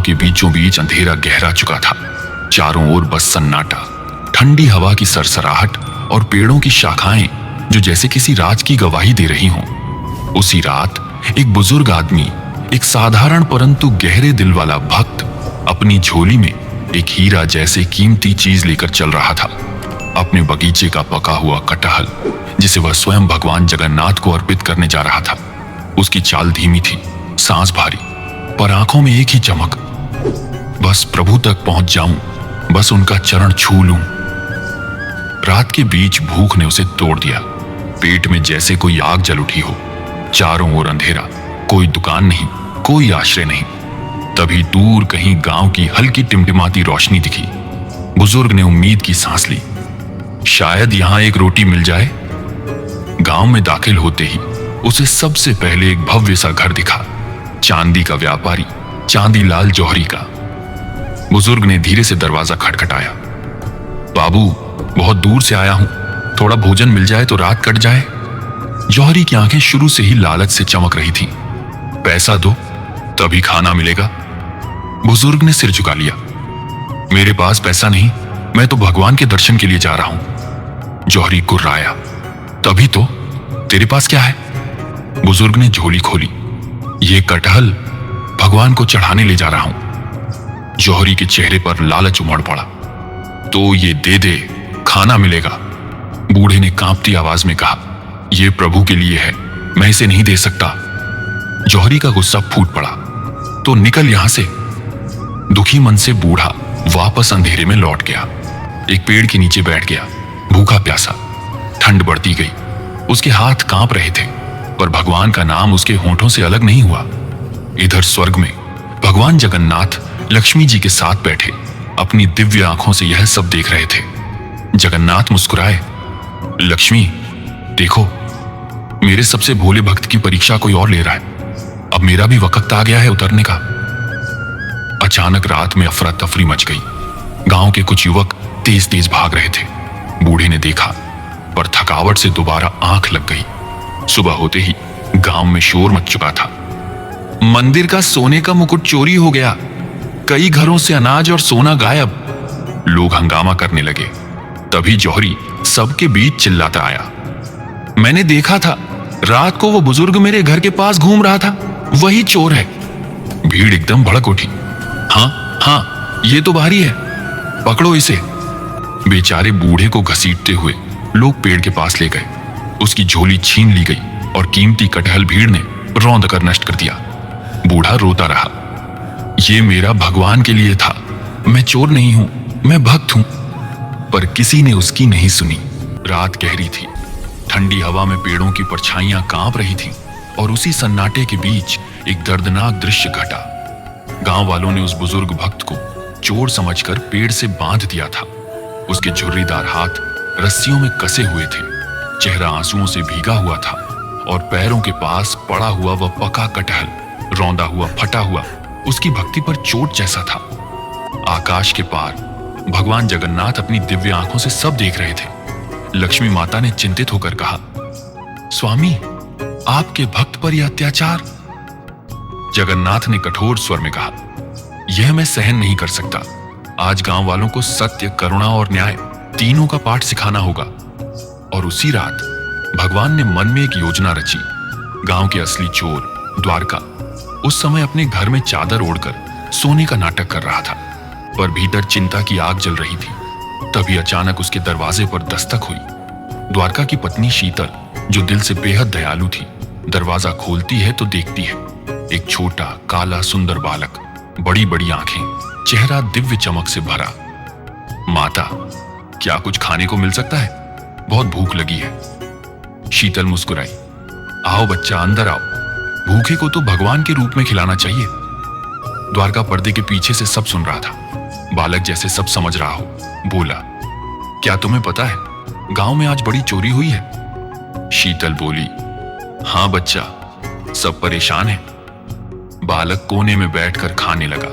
के बीचों बीच अंधेरा गहरा चुका था। चारों ओर बस सन्नाटा, ठंडी हवा की सरसराहट और पेड़ों की शाखाएं जो जैसे किसी राज की गवाही दे रही हों। उसी रात एक बुजुर्ग आदमी, एक साधारण परंतु गहरे दिल वाला भक्त, अपनी झोली में एक हीरा जैसे कीमती चीज लेकर चल रहा था। अपने बगीचे का पका हुआ कटहल, जिसे वह स्वयं भगवान जगन्नाथ को अर्पित करने जा रहा था। उसकी चाल धीमी थी, सांस भारी, पर आंखों में एक ही चमक, बस प्रभु तक पहुंच जाऊं, बस उनका चरण छू लूं। रात के बीच भूख ने उसे तोड़ दिया। पेट में जैसे कोई आग जल उठी हो। चारों ओर अंधेरा, कोई दुकान नहीं, कोई आश्रय नहीं। तभी दूर कहीं गांव की हल्की टिमटिमाती रोशनी दिखी। बुजुर्ग ने उम्मीद की सांस ली, शायद यहां एक रोटी मिल जाए। गांव में दाखिल होते ही उसे सबसे पहले एक भव्य सा घर दिखा, चांदी का व्यापारी, चांदीलाल जौहरी का। बुजुर्ग ने धीरे से दरवाजा खटखटाया। बाबू, बहुत दूर से आया हूं, थोड़ा भोजन मिल जाए तो रात कट जाए। जौहरी की आंखें शुरू से ही लालच से चमक रही थीं। पैसा दो तभी खाना मिलेगा। बुजुर्ग ने सिर झुका लिया। मेरे पास पैसा नहीं, मैं तो भगवान के दर्शन के लिए जा रहा हूं। जौहरी गुर्राया। तभी तो, तेरे पास क्या है? बुजुर्ग ने झोली खोली। ये कटहल भगवान को चढ़ाने ले जा रहा हूं। जौहरी के चेहरे पर लालच उमड़ पड़ा। तो ये दे दे, खाना मिलेगा। बूढ़े ने कांपती आवाज में कहा, यह प्रभु के लिए है, मैं इसे नहीं दे सकता। जौहरी का गुस्सा फूट पड़ा। तो निकल यहां से। दुखी मन से बूढ़ा वापस अंधेरे में लौट गया। एक पेड़ के नीचे बैठ गया, भूखा प्यासा। ठंड बढ़ती गई, उसके हाथ कांप रहे थे, पर भगवान का नाम उसके होंठों से अलग नहीं हुआ। इधर स्वर्ग में भगवान जगन्नाथ लक्ष्मी जी के साथ बैठे अपनी दिव्य आंखों से यह सब देख रहे थे। जगन्नाथ मुस्कुराए। लक्ष्मी, देखो, मेरे सबसे भोले भक्त की परीक्षा कोई और ले रहा है। अब मेरा भी वक्त आ गया है उतरने का। अचानक रात में अफरा तफरी मच गई। गांव के कुछ युवक तेज तेज भाग रहे थे। बूढ़े ने देखा, पर थकावट से दोबारा आंख लग गई। सुबह होते ही गांव में शोर मच चुका था। मंदिर का सोने का मुकुट चोरी हो गया, कई घरों से अनाज और सोना गायब। लोग हंगामा करने लगे। तभी जौहरी सबके बीच चिल्लाता आया, मैंने देखा था, रात को वो बुजुर्ग मेरे घर के पास घूम रहा था, वही चोर है। भीड़ एकदम भड़क उठी। हाँ हाँ, ये तो बाहरी है, पकड़ो इसे। बेचारे बूढ़े को घसीटते हुए लोग पेड़ के पास ले गए। उसकी झोली छीन ली गई और कीमती कटहल भीड़ ने रौंद कर नष्ट कर दिया। बूढ़ा रोता रहा, ये मेरा भगवान के लिए था, मैं चोर नहीं हूं, मैं भक्त हूं। पर किसी ने उसकी नहीं सुनी। रात गहरी थी, ठंडी हवा में पेड़ों की परछाइयां कांप रही थीं, और उसी सन्नाटे के बीच एक दर्दनाक दृश्य घटा। गांव वालों ने उस बुजुर्ग भक्त को चोर समझकर पेड़ से बांध दिया था। उसके झुर्रीदार हाथ रस्सियों में कसे हुए थे, चेहरा आंसुओं से भीगा हुआ था, और पैरों के पास पड़ा हुआ वह पका कटहल, रौंदा हुआ, फटा हुआ, उसकी भक्ति पर चोट जैसा था। आकाश के पार भगवान जगन्नाथ अपनी दिव्य आंखों से सब देख रहे थे। लक्ष्मी माता ने चिंतित होकर कहा, स्वामी, आपके भक्त पर यह अत्याचार। जगन्नाथ ने कठोर स्वर में कहा, यह मैं सहन नहीं कर सकता। आज गांव वालों को सत्य, करुणा और न्याय तीनों का पाठ सिखाना होगा। और उसी रात भगवान ने मन में एक योजना रची। गांव के असली चोर द्वारका उस समय अपने घर में चादर ओढ़कर सोने का नाटक कर रहा था, पर भीतर चिंता की आग जल रही थी। तभी अचानक उसके दरवाजे पर दस्तक हुई। द्वारका की पत्नी शीतल, जो दिल से बेहद दयालु थी, दरवाजा खोलती है तो देखती है एक छोटा काला सुंदर बालक, बड़ी बड़ी आंखें, चेहरा दिव्य चमक से भरा। माता, क्या कुछ खाने को मिल सकता है? बहुत भूख लगी है। शीतल मुस्कुराई। आओ बच्चा, अंदर आओ, भूखे को तो भगवान के रूप में खिलाना चाहिए। द्वारका पर्दे के पीछे से सब सुन रहा था। बालक जैसे सब समझ रहा हो, बोला, क्या तुम्हें पता है, गांव में आज बड़ी चोरी हुई है? शीतल बोली, हां बच्चा, सब परेशान है। बालक कोने में बैठकर खाने लगा,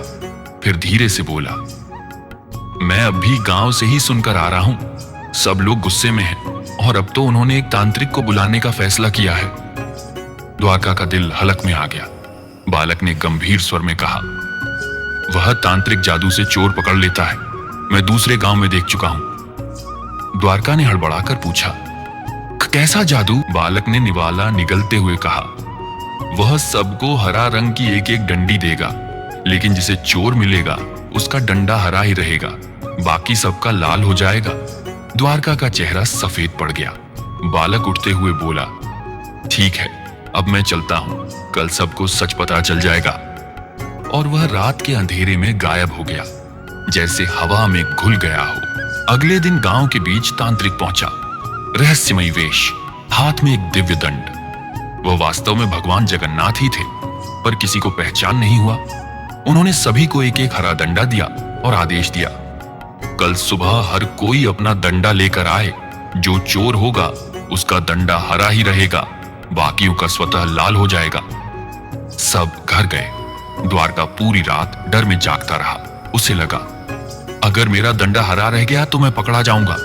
फिर धीरे से बोला, मैं अब भी गांव से ही सुनकर आ रहा हूं, सब लोग गुस्से में हैं, और अब तो उन्होंने एक तांत्रिक को बुलाने का फैसला किया है। द्वारका का दिल हलक में आ गया। बालक ने गंभीर स्वर में कहा, वह वह तांत्रिक जादू से चोर पकड़ लेता है। मैं दूसरे गांव में देख चुका हूं। द्वारका ने हड़बड़ाकर पूछा, कैसा जादू? बालक ने निवाला निगलते हुए कहा, वह सबको हरा रंग की एक एक डंडी देगा, लेकिन जिसे चोर मिलेगा उसका डंडा हरा ही रहेगा, बाकी सबका लाल हो जाएगा। द्वारका का चेहरा सफेद पड़ गया। बालक उठते हुए बोला, ठीक है, अब मैं चलता हूं, कल सबको सच पता चल जाएगा। और वह रात के अंधेरे में गायब हो गया, जैसे हवा में घुल गया हो। अगले दिन गांव के बीच तांत्रिक पहुंचा, रहस्यमयी वेश, हाथ में एक दिव्य दंड। वह वास्तव में भगवान जगन्नाथ ही थे, पर किसी को पहचान नहीं हुआ। उन्होंने सभी को एक एक हरा डंडा दिया और आदेश दिया, कल सुबह हर कोई अपना डंडा लेकर आए, जो चोर होगा उसका डंडा हरा ही रहेगा, बाकियों का स्वतः लाल हो जाएगा। सब घर गए। द्वारका पूरी रात डर में जागता रहा। उसे लगा, अगर मेरा डंडा हरा रह गया तो मैं पकड़ा जाऊंगा।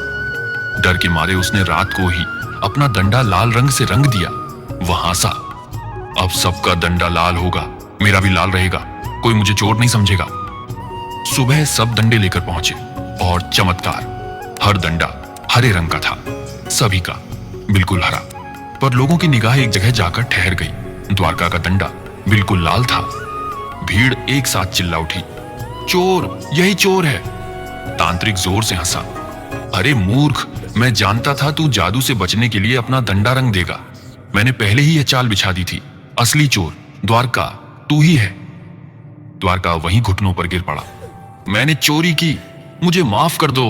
डर के मारे उसने रात को ही अपना डंडा लाल रंग से रंग दिया। वह हंसा, अब सबका डंडा लाल होगा, मेरा भी लाल रहेगा, कोई मुझे चोर नहीं समझेगा। सुबह सब डंडे लेकर पहुंचे और चमत्कार, हर डंडा हरे रंग का था, सभी का बिल्कुल हरा। पर लोगों की निगाह एक जगह जाकर ठहर गई। द्वारका का डंडा बिल्कुल लाल था। भीड़ एक साथ चिल्ला उठी, चोर, यही चोर है। तांत्रिक जोर से हंसा, अरे मूर्ख, मैं जानता था तू जादू से बचने के लिए अपना डंडा रंग देगा। मैंने पहले ही यह चाल बिछा दी थी। असली चोर द्वारका तू ही है। द्वारका वहीं घुटनों पर गिर पड़ा, मैंने चोरी की, मुझे माफ कर दो।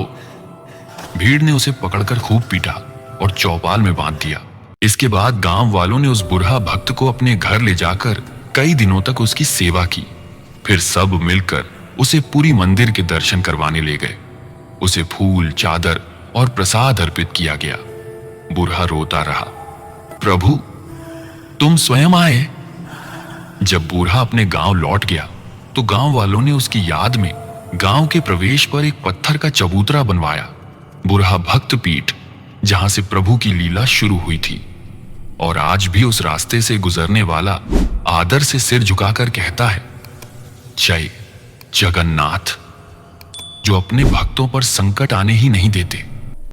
भीड़ ने उसे पकड़कर खूब पीटा और चौपाल में बांध दिया। इसके बाद गांव वालों ने उस बुढ़ा भक्त को अपने घर ले जाकर कई दिनों तक उसकी सेवा की। फिर सब मिलकर उसे पूरी मंदिर के दर्शन करवाने ले गए। उसे फूल, चादर और प्रसाद अर्पित किया गया। बुढ़ा रोता रहा, प्रभु तुम स्वयं आए। जब बूढ़ा अपने गांव लौट गया तो गांव वालों ने उसकी याद में गांव के प्रवेश पर एक पत्थर का चबूतरा बनवाया। बुढ़ा भक्त पीठ, जहां से प्रभु की लीला शुरू हुई थी। और आज भी उस रास्ते से गुजरने वाला आदर से सिर झुकाकर कहता है, जय जगन्नाथ, जो अपने भक्तों पर संकट आने ही नहीं देते।